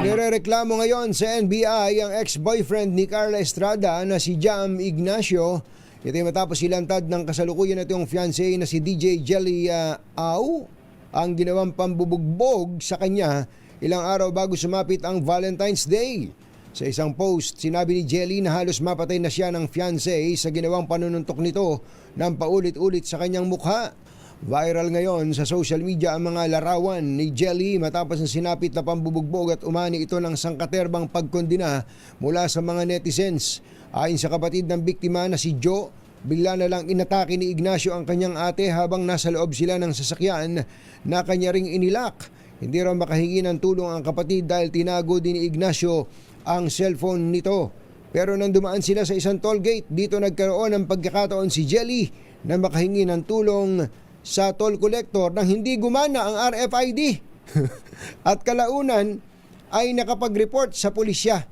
Inirereklamo ngayon sa NBI ang ex-boyfriend ni Carla Estrada na si Jam Ignacio. Ito ay matapos ilantad ng kasalukuyan na itong fiancé na si DJ Jelly Au ang ginawang pambubugbog sa kanya ilang araw bago sumapit ang Valentine's Day. Sa isang post, sinabi ni Jelly na halos mapatay na siya ng fiancé sa ginawang panununtok nito ng paulit-ulit sa kanyang mukha. Viral ngayon sa social media ang mga larawan ni Jelly matapos ang sinapit na pambubugbog at umani ito ng sangkaterbang pagkondina mula sa mga netizens. Ayon sa kapatid ng biktima na si Joe, bigla na lang inatake ni Ignacio ang kanyang ate habang nasa loob sila ng sasakyan na kanya ring inilak. Hindi raw makahingi ng tulong ang kapatid dahil tinago din ni Ignacio ang cellphone nito. Pero nang dumaan sila sa isang toll gate, dito nagkaroon ng pagkakataon si Jelly na makahingi ng tulong sa toll collector nang hindi gumana ang RFID at kalaunan ay nakapag-report sa pulisya.